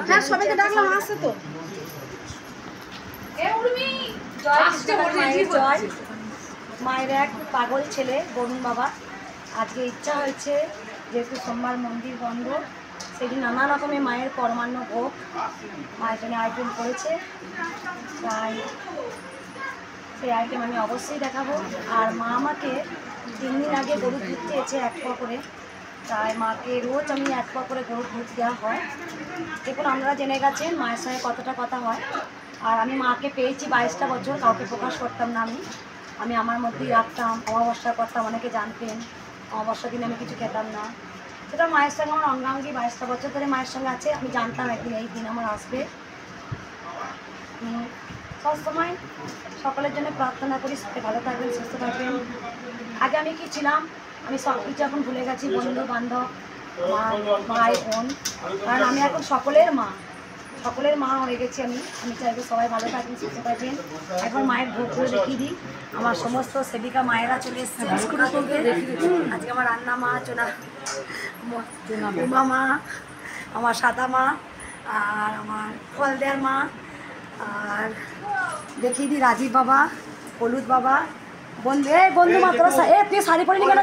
হ্যাঁ সবাইকে ডাকলাম, আসছে তো। মায়ের এক পাগল ছেলে বরুণ বাবা, আজকে ইচ্ছা হয়েছে যেহেতু সোমবার মন্দির বন্ধ, সেদিন নানা রকমের মায়ের পরমান্ন ভোগ মায়ের জন্য আইটেম করেছে, তাই সেই আইটেম আমি অবশ্যই দেখাবো। আর মা আমাকে 3 দিন আগে গরুর দুধ চেয়েছে 1 পোয়া করে, তাই মাকে রোজ আমি 1 পোয়া করে গরুর দুধ দেওয়া হয়। দেখুন আপনারা জেনে গেছেন মায়ের সঙ্গে কতটা কথা হয়। আর আমি মাকে পেয়েছি 22টা বছর, কাউকে প্রকাশ করতাম না। আমি আমার মধ্যেই রাখতাম, অমাবস্যা করতাম, অনেকে জানতেন। অমাবস্যার দিনে আমি কিছু খেতাম না, সেটা মায়ের সঙ্গে আমার অঙ্গাঙ্গি 22টা বছর ধরে মায়ের সঙ্গে আছে। আমি জানতাম একদিন এই দিন আমার আসবে। সবসময় সকলের জন্য প্রার্থনা করি সবাই ভালো থাকবেন, সুস্থ থাকবেন। আগে আমি কি ছিলাম আমি সব কিছু এখন ভুলে গেছি, বন্ধু বান্ধব, মা, ভাই বোন, কারণ আমি এখন সকলের মা হয়ে গেছি। আমি চাইবো সবাই ভালো থাকবেন, সুস্থ থাকবেন। এখন মায়ের ভোগগুলো দেখিয়ে দিই। আমার সমস্ত সেবিকা মায়েরা চলে এসছে স্কুল থেকে। আজকে আমার রান্না মা, উমা মা, আমার সাদা মা, আর আমার ফল দেয়ার মা, আর দেখিয়ে দিই রাজীব বাবা, হলুদ বাবা, বন্ধু মা। তোরা তুই শাড়ি পরে নি কেন?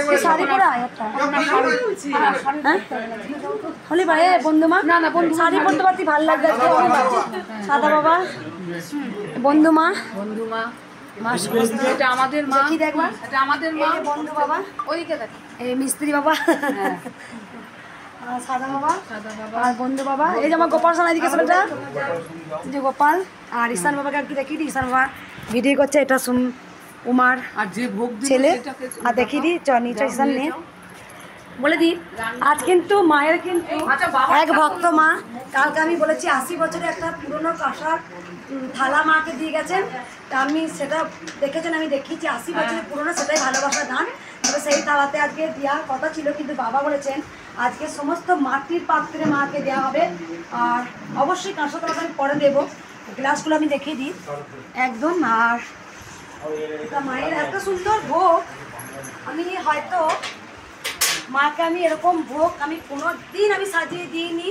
তুই শাড়ি পরে আয় একটা হলি ভাই। বন্ধু মা, না বন্ধু শাড়ি পরতে পারতি, ভালো লাগবে। সাদা বাবা, বন্ধু মা, এটা আমাদের মা, কি দেখবা এটা আমাদের মা। বন্ধু বাবা ওইদিকে দেখ, এই মিস্ত্রি বাবা, সাদা বাবা আর বন্ধু বাবা। এই যে আমার গোপাল সোনা এদিকে শোনাটা, যে গোপাল। আর ঈশান বাবাকে আর কি দেখি দিই, ঈশান বাবা ভিডিও করছে। এটা উমার আর যে ভোগ ছেলে। আর দেখিয়ে দিই নিচে ঈশান নিয়ে বলে দিই। আজ কিন্তু মায়ের কিন্তু এক ভক্ত মা, কালকে আমি বলেছি 80 বছরের একটা পুরনো কাঁসার থালা মাকে দিয়ে গেছেন। তা আমি সেটা দেখেছেন, আমি দেখিয়েছি 80 বছরের পুরনো, সেটাই ভালোবাসা দান। তবে সেই থালাতে আজকে দেওয়ার কথা ছিল, কিন্তু বাবা বলেছেন আজকে সমস্ত মাটির পাত্রে মাকে দেওয়া হবে। আর অবশ্যই কাঁসা থালাটা আমি পরে দেবো। গ্লাসগুলো আমি দেখিয়ে দিই একদম। আর মায়ের এত সুন্দর ভোগ, আমি হয়তো মাকে আমি এরকম ভোগ আমি কোনো দিন আমি সাজিয়ে দিইনি।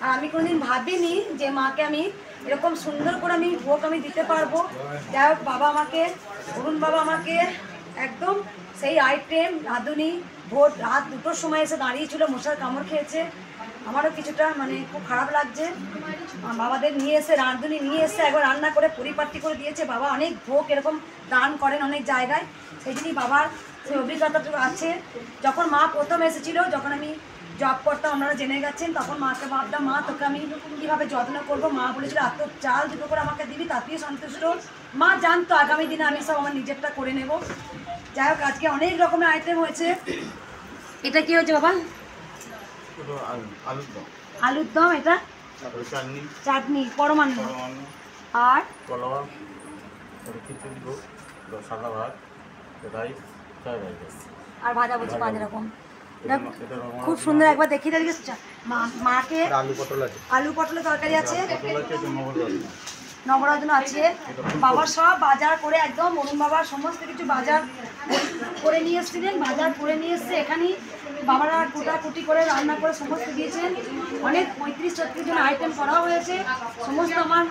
আর আমি কোনোদিন ভাবিনি যে মাকে আমি এরকম সুন্দর করে আমি ভোগ আমি দিতে পারবো। যাই হোক, বাবা আমাকে, অরুণ বাবা আমাকে একদম সেই আইটেম রাঁধুনি ভোর রাত 2টোর সময় এসে দাঁড়িয়েছিল, মশার কামড় খেয়েছে। আমারও কিছুটা খুব খারাপ লাগছে। বাবাদের নিয়ে এসে রাঁধুনি নিয়ে এসে একবার রান্না করে পরিপাটি করে দিয়েছে। বাবা অনেক ভোগ এরকম দান করেন অনেক জায়গায়, সেই জন্যই বাবার সেই অভিজ্ঞতাটুকু আছে। যখন মা প্রথম এসেছিলো, যখন আমি জব করতাম, আপনারা জেনে গেছেন, তখন মাকে ভাবতাম মা তোকে আমি কীভাবে যত্ন করবো। মা বলেছিল এত চাল 2 করে আমাকে দিবি, তাতেই সন্তুষ্ট। মা জানতো আগামী দিনে আমি সব আমার নিজেরটা করে নেব। যাই হোক, আজকে অনেক রকমের আইটেম হয়েছে। এটা কি হয়েছে বাবা? আলুর দম, এটা চাটনি পরমান্ন, আর আর ভাজা বলছি 5 রকম। খুব সুন্দর, একবার দেখিয়ে দেখি। মাকে আলু পটলের তরকারি আছে, নবরত্ন আছে। বাবা সব বাজার করে একদম, অরুণ বাবার সমস্ত কিছু বাজার করে নিয়ে এসেছিলেন, বাজার করে নিয়ে এসছে এখানেই বাবারা কুটাকুটি করে রান্না করে সমস্ত দিয়েছেন। অনেক 35-36 জন আইটেম করা হয়েছে। সমস্ত আমার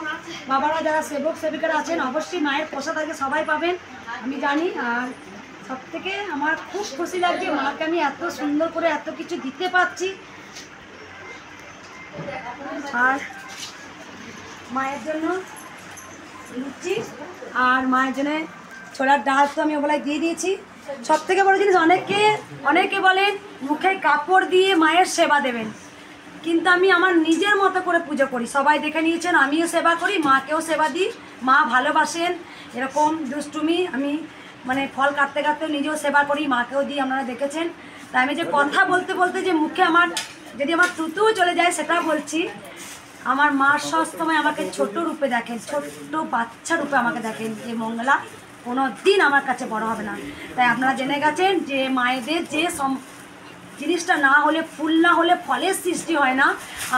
বাবারা যারা সেবক সেবিকারা আছেন, অবশ্যই মায়ের প্রসাদ আগে সবাই পাবেন আমি জানি। আর সব থেকে আমার খুব খুশি লাগছে মাকে আমি এত সুন্দর করে এত কিছু দিতে পারছি। আর মায়ের জন্য লুচি আর মায়ের জন্য ছোলার ডাল তো আমি ওগুলাই দিয়ে দিয়েছি। সব থেকে বড় জিনিস, অনেকে বলেন মুখে কাপড় দিয়ে মায়ের সেবা দেবেন, কিন্তু আমি আমার নিজের মতো করে পুজো করি। সবাই দেখে নিয়েছেন, আমিও সেবা করি, মাকেও সেবা দিই। মা ভালোবাসেন এরকম দুষ্টুমি। আমি ফল কাটতে কাটতেও নিজেও সেবা করি, মাকেও দিই, আপনারা দেখেছেন। তাই আমি যে কথা বলতে বলতে যে মুখে আমার যদি আমার তুতুও চলে যায়, সেটা বলছি। আমার মা সবসময় আমাকে ছোট রূপে দেখেন, ছোট্ট বাচ্চা রূপে আমাকে দেখেন, যে মঙ্গলা কোনো দিন আমার কাছে বড় হবে না। তাই আপনারা জেনে গেছেন যে মায়েদের যে জিনিসটা না হলে, ফুল না হলে ফলের সৃষ্টি হয় না।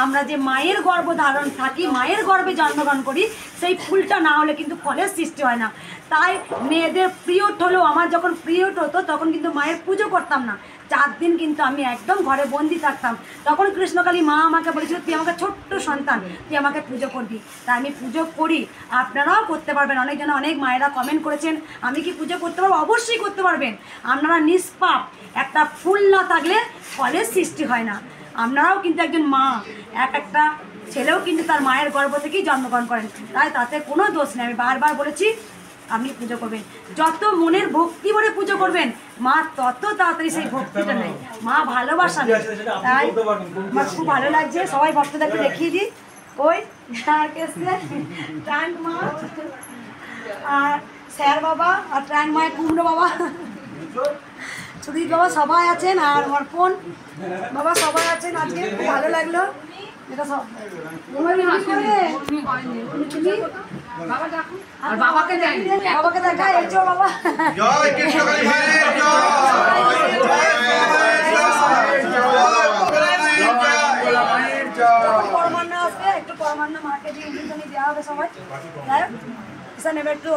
আমরা যে মায়ের গর্ভধারণ থাকি, মায়ের গর্ভে জন্মগ্রহণ করি, সেই ফুলটা না হলে কিন্তু ফলের সৃষ্টি হয় না। তাই মেয়েদের পিরিয়ড হলেও, আমার যখন পিরিয়ড হতো তখন কিন্তু মায়ের পুজো করতাম না, 4 দিন কিন্তু আমি একদম ঘরে বন্দি থাকতাম। তখন কৃষ্ণকালী মা আমাকে বলেছিল তুই আমাকে ছোট্ট সন্তান, তুই আমাকে পুজো করবি। তাই আমি পুজো করি, আপনারাও করতে পারবেন। অনেকজন অনেক মায়েরা কমেন্ট করেছেন আমি কি পুজো করতে পারবো? অবশ্যই করতে পারবেন। আপনারা নিষ্পাপ, একটা ফুল না থাকলে ফলের সৃষ্টি হয় না। আপনারাও কিন্তু একজন মা, একটা ছেলেও কিন্তু তার মায়ের গর্ভ থেকেই জন্মগ্রহণ করেন, তাই তাতে কোনো দোষ নেই। আমি বারবার বলেছি আপনি পুজো করবেন, যত মনের ভক্তি ভরে পুজো করবেন মা তত তাড়াতাড়ি সেই ভক্তিটা নেই, মা ভালোবাসা নেই। তাই আমার খুব ভালো লাগছে। সবাই ভক্তদেরকে দেখিয়ে দিই, ওই ট্যাঙ্ক মা আর স্যার বাবা আর ট্যাঙ্ক মায়ের কুমড়ো বাবা, সুদীপ বাবা সবাই আছেন, আর অর্পণ বাবা সবাই আছেন। আজকে খুব ভালো লাগলো। এটা সব বাবাকে দেখা, এই যে বাবা পরমান্ন আসবে, একটু পরমান্ন মাকে দিয়ে দেওয়া হবে সবাই। এবার একটু